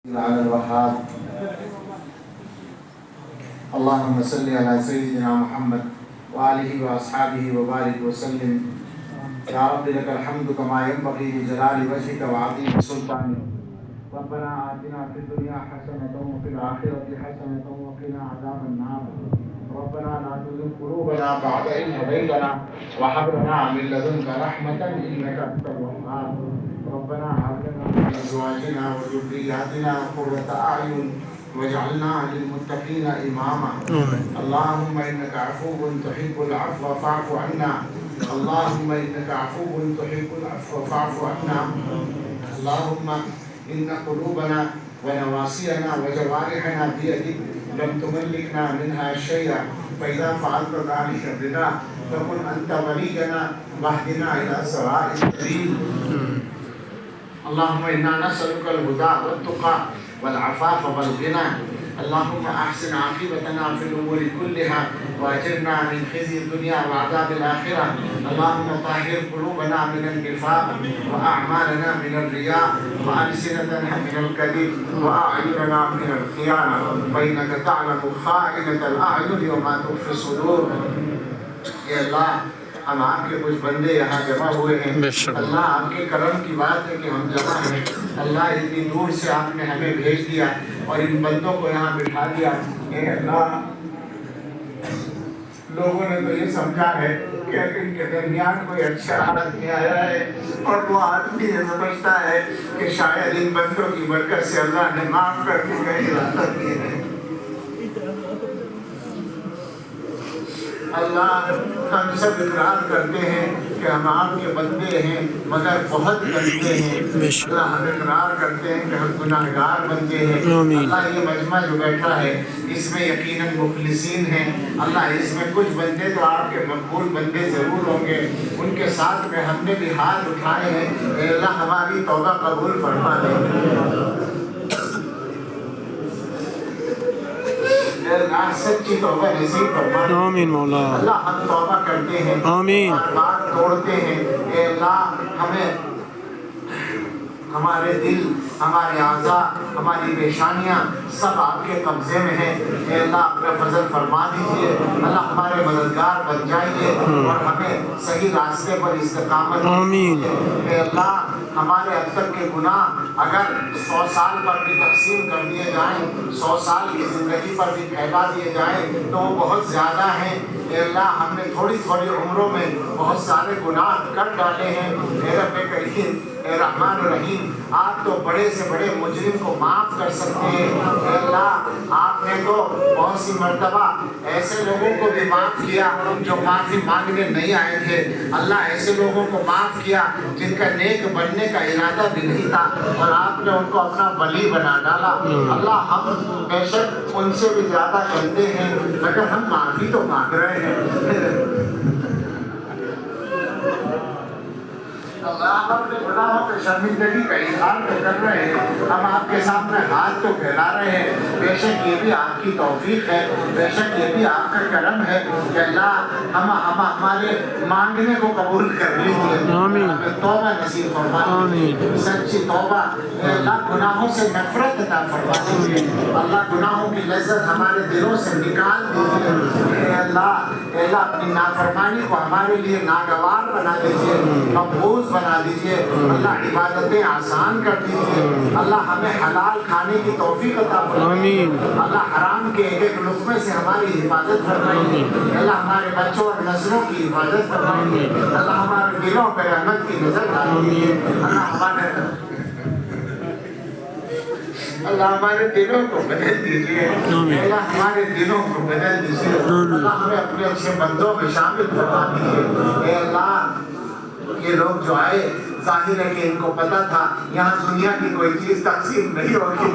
على الوهاب اللهم صل على سيدنا محمد وآله وأصحابه وبارك وسلم يا رب لك الحمد كما ينبغي لجلال وجهك وعظيم سلطانك ربنا آتنا في الدنيا حسنة وفي الآخرة حسنة وقنا عذاب النار ربنا لا تزغ قلوبنا بعد إذ هديتنا وهب لنا من لدنك رحمة إنك أنت الوهاب ربنا هب لنا من أزواجنا وذرياتنا قرة أعين واجعلنا للمتقين إماما اللهم إنك عفو تحب العفو فاعف عنا اللهم إنك عفو تحب العفو فاعف عنا اللهم إن قلوبنا ونواصينا وجوارحنا بيدك لم تملكنا منها شيئا فإذا فعلت ذلك بنا فكن أنت ولينا واهدنا إلى سواء السبيل اللهم إنا نسألك الهدى والتقى والعفاف والغنى اللهم أحسن عاقبتنا في الأمور كلها وأجرنا من خزي الدنيا وعذاب الآخرة اللهم طهر قلوبنا من النفاق وأعمالنا من الرياء وألسنتنا من الكذب وأعيننا من الخيانة فإنك تعلم خائنة الأعين وما تخفي الصدور يا الله ہم آپ کے کچھ بندے یہاں جمع ہوئے ہیں اللہ آپ کے کرم کی بات ہے کہ ہم جمع ہیں اللہ اتنی دور سے آپ نے ہمیں بھیج دیا اور ان بندوں کو یہاں بٹھا دیا اے اللہ لوگوں نے تو یہ سمجھا ہے کہ ان کے درمیان کوئی اچھا آدمی آیا ہے اور وہ آدمی یہ سمجھتا ہے کہ شاید ان بندوں کی برکت سے اللہ نے معاف کر کے کہیں رحمت کی ہے اللہ ہم سب اقرار کرتے ہیں کہ ہم آپ کے بندے ہیں مگر بہت گندے ہیں اللہ ہم اقرار کرتے ہیں کہ ہم گناہگار بندے ہیں اللہ یہ مجمع جو بیٹھا ہے اس میں یقیناً مخلصین ہیں اللہ اس میں کچھ بندے تو آپ کے مقبول بندے ضرور ہوں گے ان کے ساتھ میں ہم نے بھی ہاتھ اٹھائے ہیں اے اللہ ہماری توبہ قبول فرما دے اللہ سچی توبہ نصیب فرما دے آمین مولا اللہ ہم توبہ کرتے ہیں آمین بات توڑتے ہیں اے اللہ ہمیں ہمارے دل ہمارے اعضاء ہماری پیشانیاں سب آپ کے قبضے میں ہیں اے اللہ اپنا فضل فرما دیجئے اللہ ہمارے مددگار بن جائیے اور ہمیں صحیح راستے پر استقامت آمین اے اللہ ہمارے اب تک کے گناہ اگر 100 سال پر بھی تقسیم کر دیے جائیں 100 سال کی زندگی پر بھی پھیلا دیے جائیں تو وہ بہت زیادہ ہیں اے اللہ ہم نے تھوڑی تھوڑی عمروں میں بہت سارے گناہ کر ڈالے ہیں اے رب کریم اے رحمان الرحیم آپ تو بڑے سے بڑے مجرم کو معاف کر سکتے ہیں اے اللہ آپ نے تو بہت سی مرتبہ ایسے لوگوں کو بھی معاف کیا جو معافی مانگنے نہیں آئے تھے اللہ ایسے لوگوں کو معاف کیا جن کا نیک بننے کا ارادہ بھی نہیں تھا اور آپ نے ان کو اپنا ولی بنا ڈالا اللہ ہم بے شک ان سے بھی زیادہ گندے ہیں مگر ہم معافی تو مانگ رہے ہیں اللہ ہم اپنے گناہوں پہ شرمندگی کا اظہار تو کر رہے ہیں ہم آپ کے سامنے ہاتھ تو پھیلا رہے ہیں بے شک یہ بھی آپ کی توفیق ہے بے شک یہ بھی آپ کا کرم ہے کہ اللہ ہم ہمارے مانگنے کو قبول کر لیجیے آمین توبہ نصیب فرما دیجیے سچی توبہ اے اللہ گناہوں سے نفرت عطا فرما دیجیے اللہ گناہوں کی لذت ہمارے دلوں سے نکال دیجیے اے اللہ اپنی نافرمانی کو ہمارے لیے ناگوار بنا دیجیے مقبوض بنا دیجئے اللہ عبادتیں آسان کر دیجئے اللہ ہمیں حلال کھانے کی توفیق عطا فرمائیے اللہ حرام کے ایک ایک لقمے سے ہماری حفاظت فرمائیے اللہ ہمارے بچوں اور نسلوں کی حفاظت فرمائیے اللہ ہمارے دلوں پر رحمت کی نظر ڈالیے اللہ ہمارے دلوں کو بدل دیجئے اللہ ہمارے دلوں کو بدل دیجئے اللہ ہمیں اپنے اچھے بندوں میں شامل فرما دیجئے اے اللہ یہ لوگ جو آئے ظاہر ہے کہ ان کو پتا تھا یہاں دنیا کی کوئی چیز تقسیم نہیں ہوگی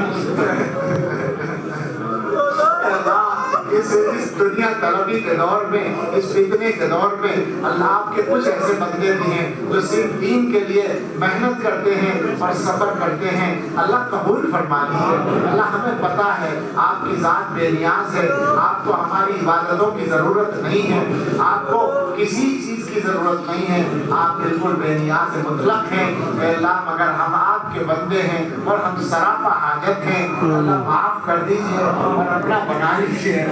اس دنیا طلبی کے دور میں اس فتنے کے دور میں اللہ آپ کے کچھ ایسے بندے بھی ہیں جو صرف دین کے لیے محنت کرتے ہیں اور سفر کرتے ہیں اللہ قبول فرما دیجیے اللہ ہمیں پتا ہے آپ کی ذات بے نیاز ہے آپ کو ہماری عبادتوں کی ضرورت نہیں ہے آپ کو کسی چیز کی ضرورت نہیں ہے آپ بالکل بے نیاز مطلق ہیں اے اللہ مگر ہم آپ کے بندے ہیں اور ہم سراپا حاجت ہیں، اللہ معاف کر دیجئے اور اپنا بنا لیجئے۔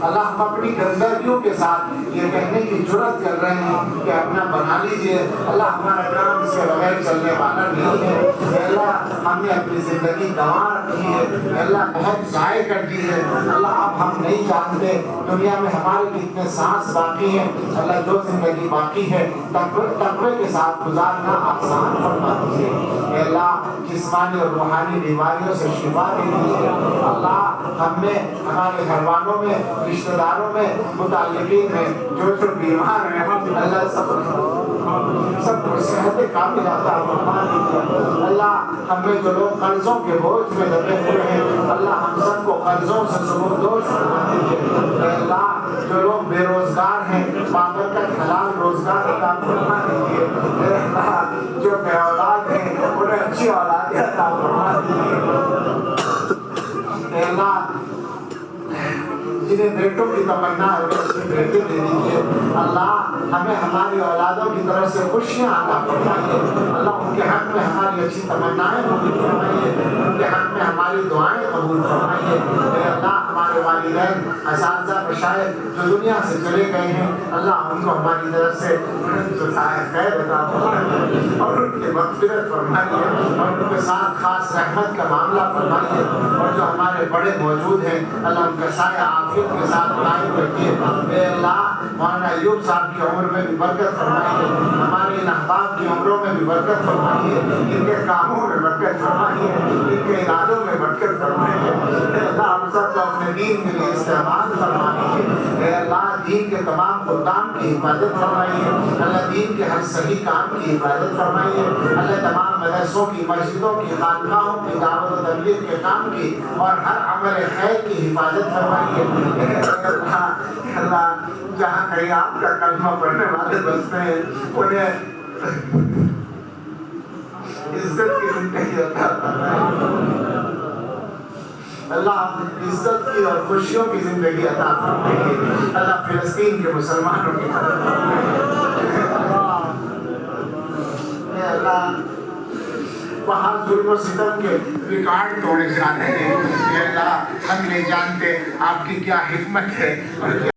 اللہ ہم اپنی گندگیوں کے ساتھ یہ کہنے کی جرات کر رہے ہیں کہ اپنا بنا لیجئے۔ اللہ ہمارا کام اس کے بغیر چلنے والا نہیں ہے۔ اے اللہ ہم نے اپنی زندگی گنوا رکھی ہے، اے اللہ بہت ضائع کر دی ہے۔ اللہ اب ہم نہیں جانتے دنیا میں ہمارے کتنے سانس باقی ہیں۔ اللہ جو زندگی باقی ہے تقوی کے ساتھ گزارنا آسان فرما دیجیے۔ اے اللہ جسمانی اور روحانی بیماریوں سے شفا دے دیجیے۔ اللہ ہم میں، ہمارے گھر والوں میں، رشتہ داروں میں، متعلقین میں جو بیمار ہیں اللہ سب کو صحت کامل عطا فرما دیجیے۔ اللہ ہم میں جو لوگ قرضوں کے بوجھ میں دبے ہوئے ہیں اللہ ہم سب کو قرضوں سے زبردوش فرما دیجیے۔ اے اللہ جو لوگ بے روزگار ہیں بابرکت حلال روزگار عطا فرما دیجیے۔ اے اللہ جو بے اولاد ہیں انہیں اچھی اولاد عطا فرما دیجیے۔ اے اللہ جنہیں بیٹوں کی تمنا ہے انہیں بیٹے دے دیجیے۔ اللہ ہمیں ہماری اولادوں کی طرف سے خوشیاں عطا فرمائیے۔ اللہ ان کے حق میں ہماری اچھی تمنائیں قبول فرمائیے، ان کے حق میں ہماری دعائیں قبول فرمائیے۔ اے اللہ ہمارے والدین، اساتذہ، مشائخ جو دنیا سے چلے گئے ہیں اللہ ان کو ہماری طرف سے جزائے خیر عطا فرمائیے اور ان کی مغفرت فرمائیے اور ان کے ساتھ خاص رحمت کا معاملہ فرمائیے۔ اور جو ہمارے بڑے موجود ہیں اللہ ان کا سایہ عافیت کے ساتھ قائم رکھیے۔ اے اللہ مولانا ایوب صاحب کی عمر میں بھی برکت فرمائیے، ہمارے ان احباب کی عمروں میں بھی برکت فرمائیے، ان کے کاموں میں برکت فرمائیے، ان کے ارادوں میں برکت فرمائیے۔ اے اللہ ہم سب کو اپنے دین کے لیے استعمال فرمائیے۔ اے اللہ دین کے تمام خدام کی حفاظت فرمائیے، اللہ دین کے ہر صحیح کام کی حفاظت فرمائیے، اللہ تمام مدرسوں کی، مسجدوں کی، خانقاہوں کی، دعوت و تبلیغ کے کام کی اور ہر عمل خیر کی حفاظت فرمائیے۔ اللہ جہاں کہیں آپ کا کلمہ پڑھنے والے بستے ہیں انہیں عزت کی زندگی عطا فرمائیے۔ اللہ عزت کی اور خوشیوں کی زندگی عطا فرمائیے۔ اللہ فلسطین کے مسلمانوں کی مدد فرمائیے۔ اے اللہ وہاں ظلم و ستم کے ریکارڈ توڑے جا رہے ہیں۔ اے اللہ ہم نہیں جانتے آپ کی کیا حکمت ہے اور